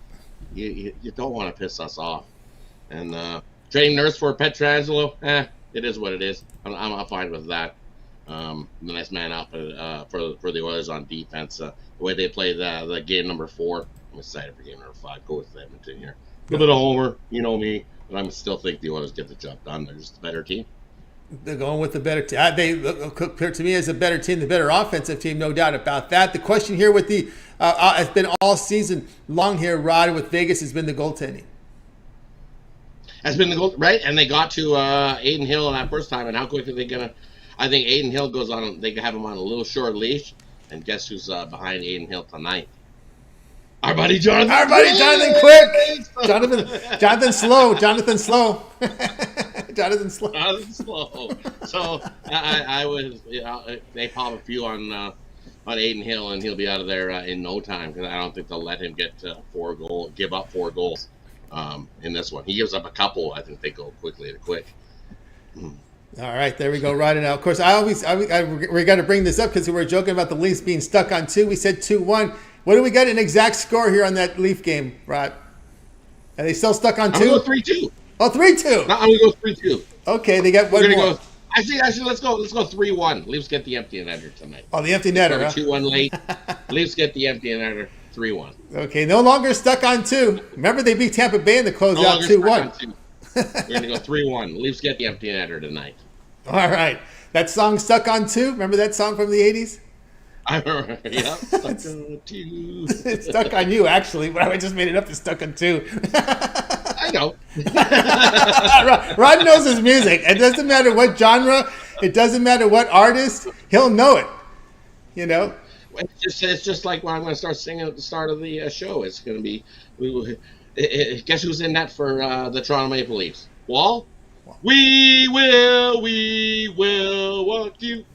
You don't want to piss us off. And trading Nurse for Pietrangelo, it is what it is. I'm fine with that. The nice man out for the Oilers on defense. The way they play the game number 4. I'm excited for game number 5. Go with Edmonton here. A little bit of homer, you know me. But I still think the Oilers get the job done. They're just a better team. They're going with the better team. They look to me as a better team, the better offensive team, no doubt about that. The question here with the has been all season long here, Rod, with Vegas has been the goaltending. Has been the goal, right? And they got to Aiden Hill that first time, and how quick are they gonna? I think Aiden Hill goes on. They have him on a little short leash, and guess who's behind Aiden Hill tonight? Our buddy Jonathan. Our buddy Jonathan Quick. Jonathan Slow. Jonathan Slow. Jonathan Slow. So I would, they pop a few on Aiden Hill, and he'll be out of there in no time, because I don't think they'll let him give up 4 goals in this one. He gives up a couple. I think they go quickly to Quick. All right, there we go, right now. Of course, we got to bring this up because we were joking about the Leafs being stuck on 2. We said 2-1. What do we got an exact score here on that Leaf game, Rod? Are they still stuck on 2? I'm going to go 3-2. Oh, 3-2. No, I'm going to go 3-2. Okay, they got one more. Actually, let's go 3-1. Leafs get the empty netter tonight. Oh, the empty netter, huh? 2-1 late. Leafs get the empty netter, 3-1. Okay, no longer stuck on 2. Remember, they beat Tampa Bay in the closeout 2-1. We're going to go 3-1. Leafs get the empty netter tonight. All right. That song, Stuck on 2, remember that song from the 80s? I remember, yeah. Stuck on 2. It's Stuck on You, actually, but I just made it up to Stuck on 2. I know. Rod knows his music. It doesn't matter what genre. It doesn't matter what artist. He'll know it. You know? It's just like when I'm going to start singing at the start of the show. It's going to be. Guess who's in that for the Toronto Maple Leafs? Wall. We will rock you.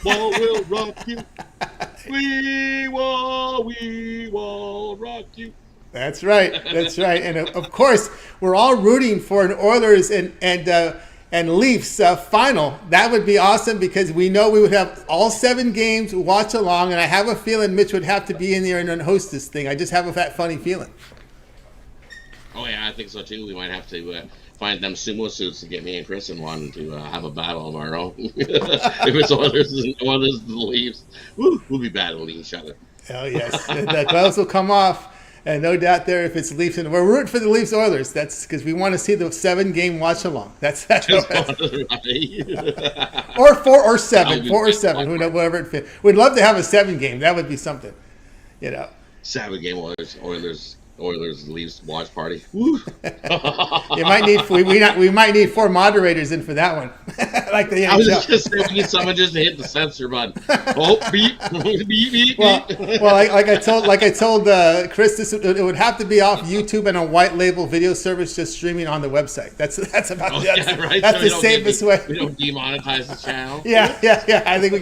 Wall will rock you. We will rock you. That's right. That's right. And of course, we're all rooting for an Oilers and Leafs final. That would be awesome because we know we would have all 7 games watch along, and I have a feeling Mitch would have to be in there and host this thing. I just have that funny feeling. Oh yeah, I think so too. We might have to find them sumo suits to get me and Chris in one to have a battle of our own. If it's Oilers and the Leafs, we'll be battling each other. Oh yes, the gloves will come off, and no doubt there if it's Leafs, and we're rooting for the Leafs Oilers. That's because we want to see the 7-game watch along. That's or 4 or 7, 4 or 7. Who knows? Whatever it fits. We'd love to have a 7-game. That would be something. 7-game Oilers Leafs watch party. Woo. You might need we might need 4 moderators in for that one. Like the NHL. I was just gonna say we need someone just to hit the censor button. Oh, beep, beep, beep. Well, like I told Chris, it would have to be off YouTube and a white label video service just streaming on the website. That's about right. That's so the safest way. We don't demonetize the channel. Yeah. I think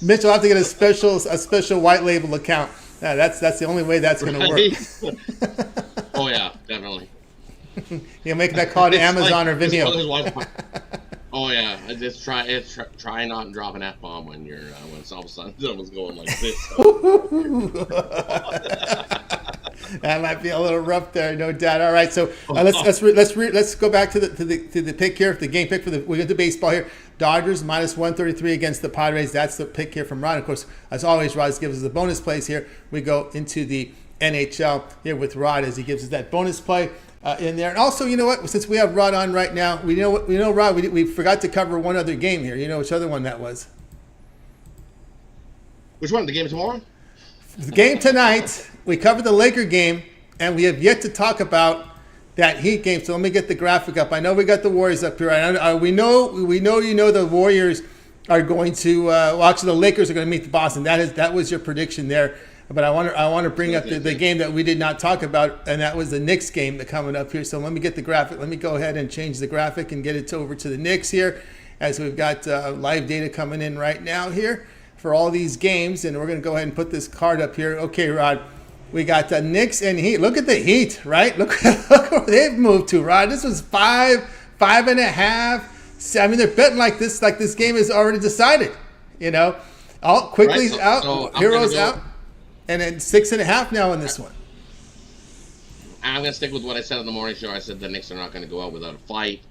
Mitch will have to get a special white label account. That's the only way that's going to work. Oh yeah, definitely. You'll make that call to Amazon or Vimeo. Oh yeah, just try not to drop an F-bomb when you're when all of a sudden someone's going like this. That might be a little rough there, no doubt. All right, so let's go back to the pick here. The game pick we get to baseball here. Dodgers minus 133 against the Padres. That's the pick here from Rod. Of course, as always, Rod gives us the bonus plays here. We go into the NHL here with Rod as he gives us that bonus play in there. And also, you know what? Since we have Rod on right now, we know Rod. We forgot to cover one other game here. You know which other one that was? Which one? The game tomorrow? The game tonight. We covered the Laker game, and we have yet to talk about that Heat game. So let me get the graphic up. I know we got the Warriors up here. We know the Warriors are going to actually the Lakers are going to meet the Boston. That was your prediction there. But I want to bring up the game that we did not talk about, and that was the Knicks game that coming up here. So let me get the graphic. Let me go ahead and change the graphic and get it over to the Knicks here, as we've got live data coming in right now here for all these games. And we're going to go ahead and put this card up here. Okay, Rod. We got the Knicks and Heat. Look at the Heat, right? Look where they've moved to, Rod. This was 5.5. I mean, they're betting like this game is already decided. All quickly right, out, so Heroes out, and then 6.5 now in this one. I'm gonna stick with what I said on the morning show. I said the Knicks are not gonna go out without a fight.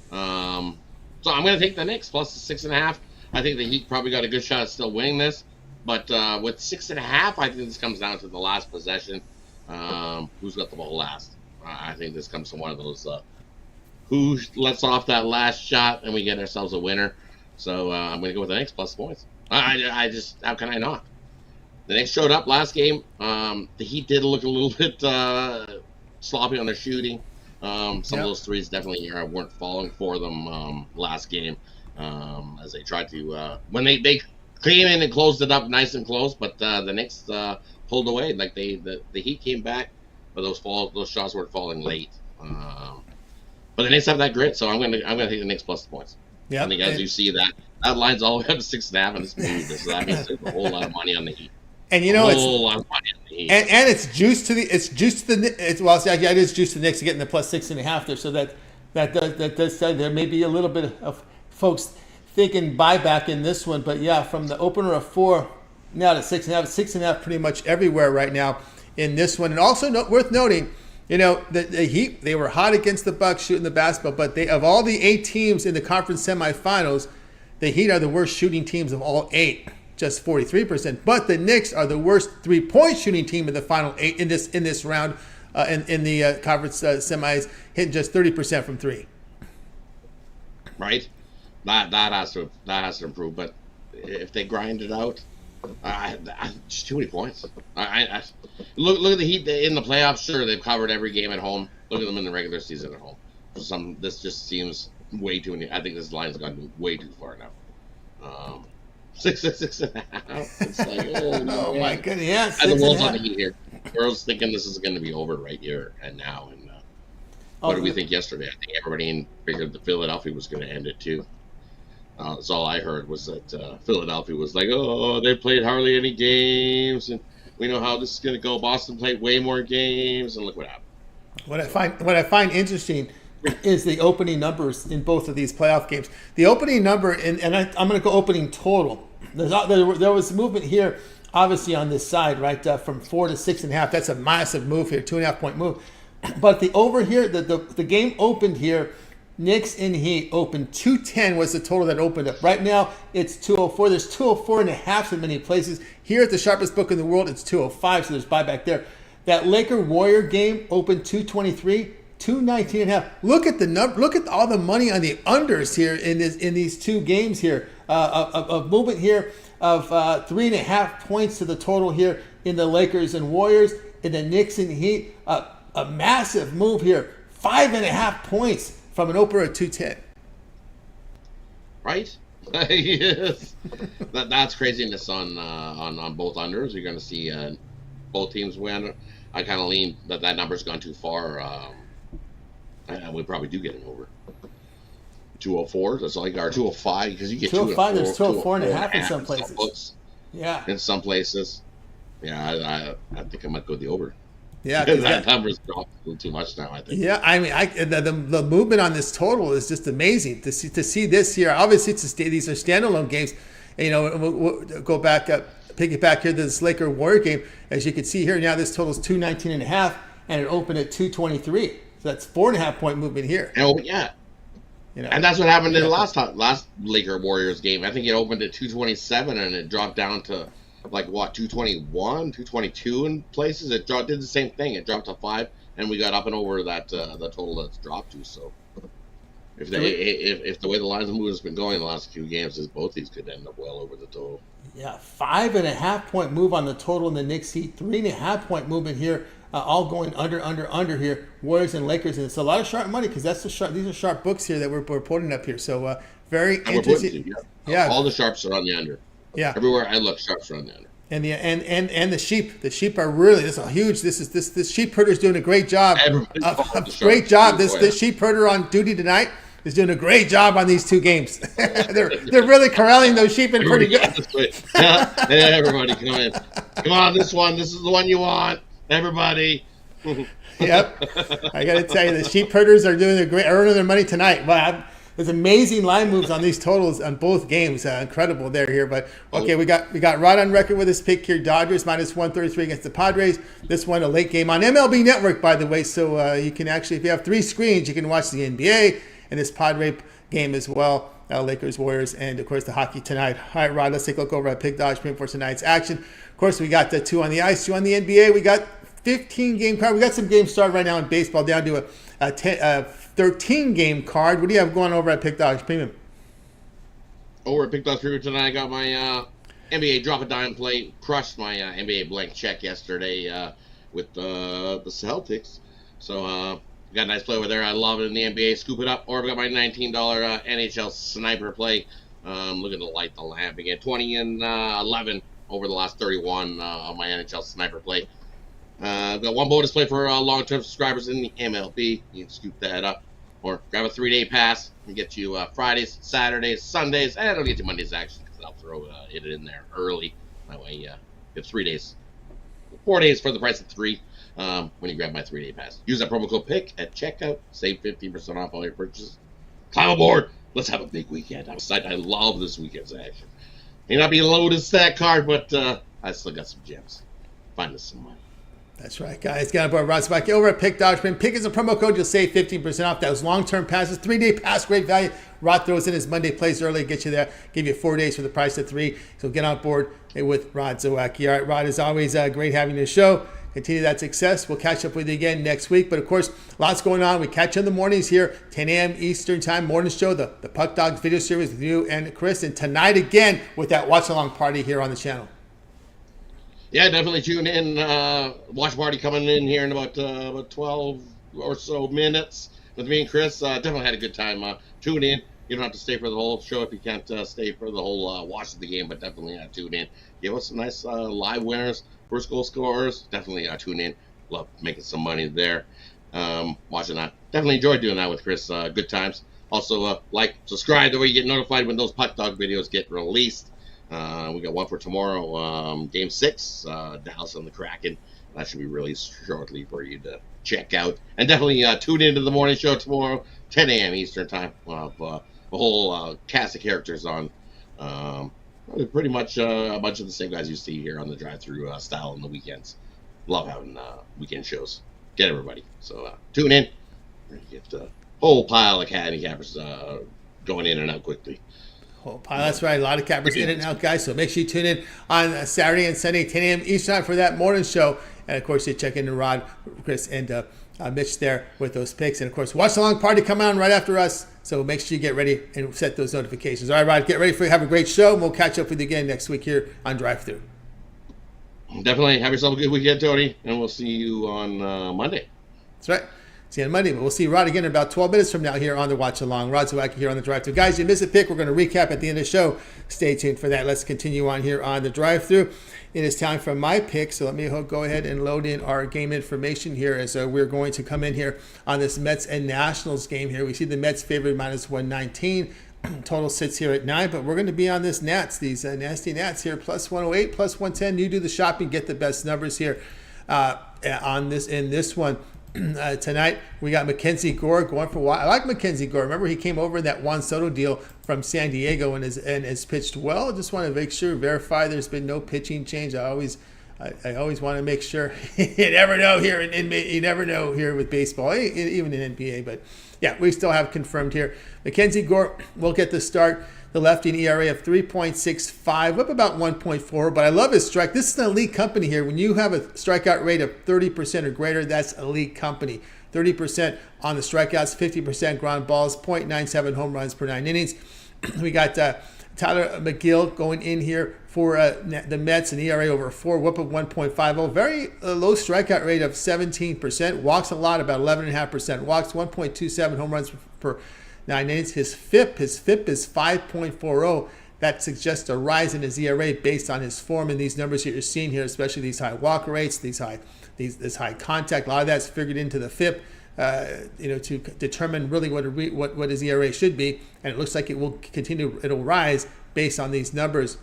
So I'm gonna take the Knicks plus the 6.5. I think the Heat probably got a good shot at still winning this. But with 6.5, I think this comes down to the last possession. Who's got the ball last? I think this comes to one of those who lets off that last shot, and we get ourselves a winner. So I'm going to go with the Knicks plus points. I just, how can I not? The Knicks showed up last game. The Heat did look a little bit sloppy on their shooting. Some of those threes definitely weren't falling for them last game as they tried to when they came in and closed it up nice and close, but the Knicks pulled away. Like the Heat came back, but those shots were falling late. But the Knicks have that grit, so I'm gonna take the Knicks plus the points. Yeah, I think as you see that line's all the way up to 6.5 and it's moved, so that means there's a whole lot of money on the Heat. And and it's juiced to the it is juiced to the Knicks to get in the plus 6.5 there. So that does say there may be a little bit of folks thinking buyback in this one, but yeah, from the opener of 4 now to 6.5 pretty much everywhere right now in this one. And also worth noting, the Heat, they were hot against the Bucks shooting the basketball, but of all the 8 teams in the conference semifinals, the Heat are the worst shooting teams of all 8, just 43%. But the Knicks are the worst 3-point shooting team in the final 8 in this round in the conference semis, hitting just 30% from 3. Right. That has to improve, but if they grind it out, just too many points. Look at the Heat in the playoffs. Sure, they've covered every game at home. Look at them in the regular season at home. This just seems way too many. I think this line's gone way too far now. 6.5. It's like, oh, Oh man. my goodness, yeah, And the 6 and a world's on half. the heat here. The world's thinking this is going to be over right here and now. And Oh, what did we think yesterday? I think everybody figured that Philadelphia was going to end it too. That's all I heard was that Philadelphia was like, oh, they played hardly any games, and we know how this is going to go. Boston played way more games, and look what happened. What I find interesting is the opening numbers in both of these playoff games. The opening number, and I'm going to go opening total. There was movement here, obviously on this side, right, from 4 to 6.5. That's a massive move here, 2.5 point move. But the over here, the game opened here. Knicks in Heat opened 210 was the total that opened up. Right now it's 204. There's 204 and a half in many places. Here at the sharpest book in the world, it's 205. So there's buyback there. That Laker Warrior game opened 223, 219 and a half. Look at the number. Look at all the money on the unders here in these two games here. Of movement here of 3.5 points to the total here in the Lakers and Warriors. In the Knicks and Heat, a massive move here. 5.5 points from an opener at 210. Right? Yes. That's craziness on both unders. You're going to see both teams win. I kind of lean that number's gone too far. And we probably do get an over. 204. That's like our 205 because you get 205. There's 204 and a 204 half in some places. Yeah. In some places. Yeah, I think I might go the over. Yeah, because that number's dropped a little too much now, I think. Yeah, I mean, the movement on this total is just amazing to see this here. Obviously, these are standalone games. And, you know, we'll go back up, pick it back here to this Laker Warrior game. As you can see here, now this total is 219 and a half, and it opened at 223. So that's 4.5 point movement here. Oh yeah, you know, and that's what happened in the last Laker Warriors game. I think it opened at 227 and it dropped down to like 221, 222 in places. It did the same thing. It dropped to 5, and we got up and over that the total that's dropped to. So if the way the lines of movement has been going in the last few games, is both these could end up well over the total. Yeah, 5.5 point move on the total in the Knicks Heat, 3.5 point movement here, all going under here. Warriors and Lakers, and it's a lot of sharp money because these are sharp books here that we're putting up here. So very interesting. Yeah, all the sharps are on the under. Yeah, everywhere I look, sharps are on the under. And the sheep are really this sheep herder's doing a great job. Great job. This sheep herder on duty tonight is doing a great job on these two games. they're really corralling those sheep in pretty good. Yeah, everybody come in. Come on, this is the one you want. Everybody. Yep. I got to tell you, the sheep herders are earning their money tonight. Wow. There's amazing line moves on these totals on both games. Incredible there here. But okay, we got Rod on record with his pick here. Dodgers minus 133 against the Padres. This one a late game on MLB Network, by the way. So you can actually, if you have 3 screens, you can watch the NBA and this Padre game as well. Lakers, Warriors, and of course the hockey tonight. All right, Rod, let's take a look over at Pick Dodge Print for tonight's action. Of course, we got the 2 on the ice, 2 on the NBA. We got 15 game card. We got some games started right now in baseball down to a 13 game card. What do you have going over at Pick Dodge Premium? Over at Pick Dodge Premium tonight, I got my NBA drop a dime play. Crushed my NBA blank check yesterday with the Celtics. So got a nice play over there. I love it in the NBA. Scoop it up. Or I've got my $19 NHL sniper play. Looking to light the lamp again. 20 and 11 over the last 31 on my NHL sniper play. I've got one bonus play for long-term subscribers in the MLB. You can scoop that up. Or grab a 3-day pass and get you Fridays, Saturdays, Sundays, and it'll get you Mondays action because I'll throw it in there early. That way you get 3 days. 4 days for the price of 3 when you grab my 3-day pass. Use that promo code PICK at checkout. Save 15% off all your purchases. Climb aboard. Let's have a big weekend. I'm excited. I love this weekend's action. May not be loaded stat card, but I still got some gems. Find us some money. That's right, guys. Got aboard Rod Zawacky over at Pick Dodge Print. Pick is a promo code. You'll save 15% off. That was long-term passes, 3-day pass, great value. Rod throws in his Monday plays early, get you there, give you 4 days for the price of 3. So get on board with Rod Zawacky. All right, Rod, as always, great having you on the show. Continue that success. We'll catch up with you again next week. But, of course, lots going on. We catch you in the mornings here, 10 a.m. Eastern Time, morning show, the Puck Dogs video series with you and Chris. And tonight again with that watch-along party here on the channel. Yeah, definitely tune in. Watch party coming in here in about 12 or so minutes with me and Chris. Definitely had a good time. Tune in. You don't have to stay for the whole show if you can't stay for the whole watch of the game, but definitely tune in. Give us some nice live winners, first goal scorers. Definitely tune in. Love making some money there. Watching that. Definitely enjoyed doing that with Chris. Good times. Also, like, subscribe, the way you get notified when those puck dog videos get released. We got one for tomorrow, Game 6, Dallas and the Kraken. That should be released shortly for you to check out. And definitely tune into the morning show tomorrow, 10 a.m. Eastern time. We'll have a whole cast of characters on. Pretty much a bunch of the same guys you see here on the drive-through style on the weekends. Love having weekend shows. Get everybody. So tune in. We're going to get a whole pile of handicappers going in and out quickly. Whole pile. That's right. A lot of cappers in and out, guys. So make sure you tune in on Saturday and Sunday, 10 a.m. Eastern time for that morning show. And, of course, you check in to Rod, Chris, and Mitch there with those picks. And, of course, watch the long party come on right after us. So make sure you get ready and set those notifications. All right, Rod, get ready for you. Have a great show. And we'll catch up with you again next week here on Drive Thru. Definitely. Have yourself a good weekend, Tony. And we'll see you on Monday. That's right. See you on Monday. But we'll see Rod again in about 12 minutes from now here on the Watch Along. Rod Zawacky here on the Drive Thru. Guys, you missed a pick. We're going to recap at the end of the show. Stay tuned for that. Let's continue on here on the Drive Thru. It is time for my pick, so let me go ahead and load in our game information here as we're going to come in here on this Mets and Nationals game here. We see the Mets favored minus 119. Total sits here at 9, but we're going to be on this Nats, these nasty Nats here, plus 108, plus 110. You do the shopping, get the best numbers here in this one. Tonight, we got Mackenzie Gore going for a while. I like Mackenzie Gore. Remember, he came over in that Juan Soto deal from San Diego and has pitched well. Just want to make sure, verify there's been no pitching change. I always want to make sure. You never know here you never know here with baseball, even in NBA. But yeah, we still have confirmed here. Mackenzie Gore will get the start. The lefty, an ERA of 3.65, up about 1.4. But I love his strike. This is an elite company here. When you have a strikeout rate of 30% or greater, that's elite company. 30% on the strikeouts, 50% ground balls, 0.97 home runs per 9 innings. We got Tyler McGill going in here for the Mets, an ERA over 4, whip of 1.50. Very low strikeout rate of 17%. Walks a lot, about 11.5%. Walks, 1.27 home runs per 9 innings. His FIP is 5.40. That suggests a rise in his ERA based on his form and these numbers you're seeing here, especially these high walk rates, this high contact. A lot of that's figured into the FIP, to determine really what his ERA should be. And it looks like it will continue. It'll rise based on these numbers.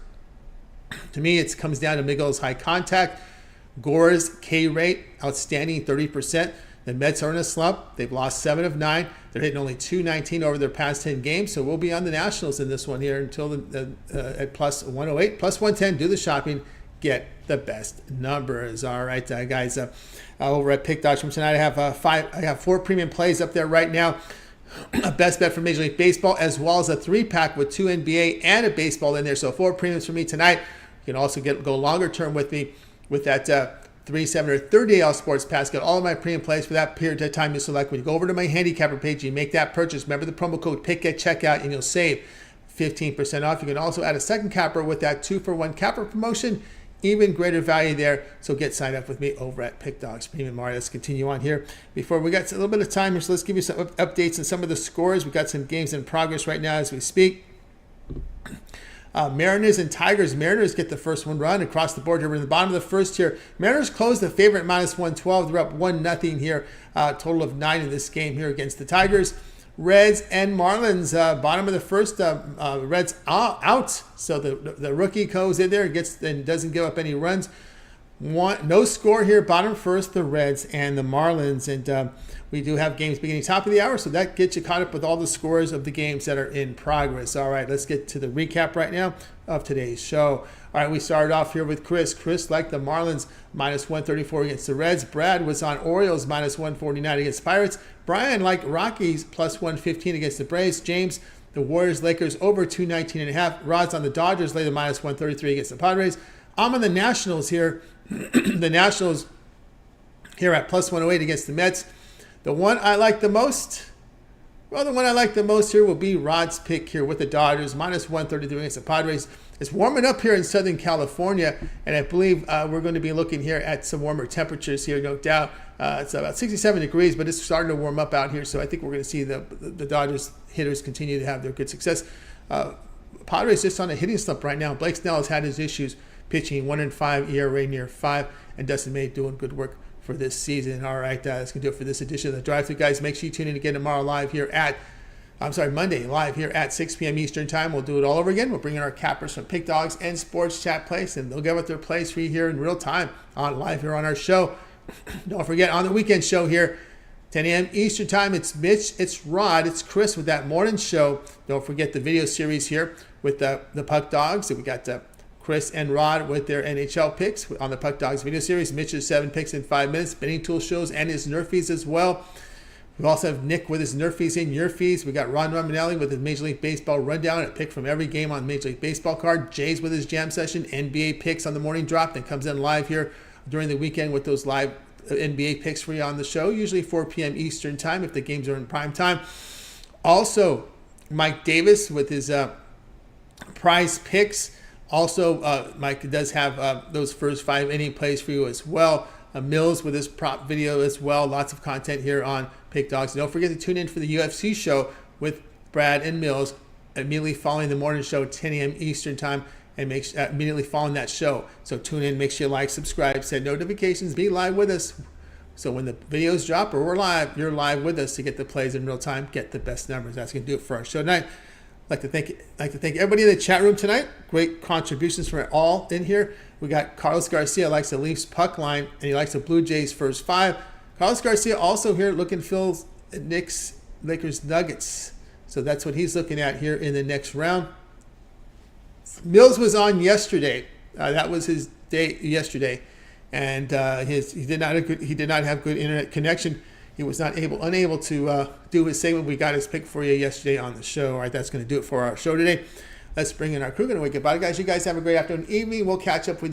To me, it comes down to Miguel's high contact, Gore's K rate, outstanding, 30%. The Mets are in a slump. They've lost 7 of 9. They're hitting only .219 over their past 10 games. So we'll be on the Nationals in this one here until at plus 108, plus 110. Do the shopping. Get the best numbers. All right, guys. Over at Pick Dodge from tonight, I have 4 premium plays up there right now. A best bet for Major League Baseball, as well as a 3-pack with 2 NBA and a baseball in there. So 4 premiums for me tonight. You can also go longer term with me with that 3, 7, or 30 AL Sports Pass. Got all of my premium plays for that period of time you select. When you go over to my handicapper page, you make that purchase. Remember the promo code PICK at checkout, and you'll save 15% off. You can also add a second capper with that 2-for-1 capper promotion. Even greater value there. So get signed up with me over at Pick Dogs Premium. All right, let's continue on here. Before we got a little bit of time here, so let's give you some updates on some of the scores. We've got some games in progress right now as we speak. Mariners and Tigers. Mariners get the first one run across the board here. We're in the bottom of the first here. Mariners close the favorite minus 112. They're up 1-0 here. Total of 9 in this game here against the Tigers. Reds and Marlins. Bottom of the first. Reds out. So the rookie goes in there and doesn't give up any runs. No score here. Bottom first, the Reds and the Marlins. And we do have games beginning top of the hour, so that gets you caught up with all the scores of the games that are in progress. All right, let's get to the recap right now of today's show. All right, we started off here with Chris. Chris liked the Marlins minus 134 against the Reds. Brad was on Orioles minus 149 against Pirates. Brian liked Rockies plus 115 against the Braves. James, the Warriors, Lakers over 219.5. Rod's on the Dodgers, lay the minus 133 against the Padres. I'm on the Nationals here. The Nationals here at plus 108 against the Mets. The one I like the most, Well, the one I like the most here will be Rod's pick here with the Dodgers, minus 133 against the Padres. It's warming up here in Southern California, and I believe we're going to be looking here at some warmer temperatures here, no doubt. It's about 67 degrees, but it's starting to warm up out here, so I think we're going to see the Dodgers hitters continue to have their good success. Padres just on a hitting slump right now. Blake Snell has had his issues pitching 1-5 ERA near 5, and Dustin May doing good work for this season. All right, that's going to do it for this edition of the Drive-Thru, guys. Make sure you tune in again tomorrow live here at, Monday live here at 6 p.m. Eastern Time. We'll do it all over again. We'll bring in our cappers from Pick Dogs and Sports Chat Place, and they'll give out their plays for you here in real time on live here on our show. Don't forget, on the weekend show here, 10 a.m. Eastern Time, it's Mitch, it's Rod, it's Chris with that morning show. Don't forget the video series here with the Puck Dogs. So we got Chris and Rod with their NHL picks on the Puck Dogs video series. Mitch's 7 picks in 5 minutes, spinning tool shows, and his Nerfies as well. We also have Nick with his Nerfies and Your Fees. We got Ron Romanelli with his Major League Baseball rundown, a pick from every game on Major League Baseball card. Jay's with his jam session, NBA picks on the morning drop, that comes in live here during the weekend with those live NBA picks for you on the show, usually 4 p.m. Eastern Time if the games are in prime time. Also, Mike Davis with his prize picks. Also, Mike does have those first 5 inning plays for you as well. Mills with his prop video as well. Lots of content here on Pick Dogs. And don't forget to tune in for the UFC show with Brad and Mills immediately following the morning show, 10 a.m. Eastern Time, and immediately following that show. So tune in, make sure you like, subscribe, set notifications, be live with us. So when the videos drop or we're live, you're live with us to get the plays in real time, get the best numbers. That's going to do it for our show tonight. I'd like to thank everybody in the chat room tonight. Great contributions from all in here. We got Carlos Garcia likes the Leafs puck line, and he likes the Blue Jays first 5. Carlos Garcia also here looking Phil's Knicks, Lakers, Nuggets. So that's what he's looking at here in the next round. Mills was on yesterday. That was his day yesterday, and he did not have good internet connection. He was unable to do his segment. We got his pick for you yesterday on the show. All right, that's going to do it for our show today. Let's bring in our crew. Going to wake up. Bye, guys. You guys have a great afternoon, evening. We'll catch up with you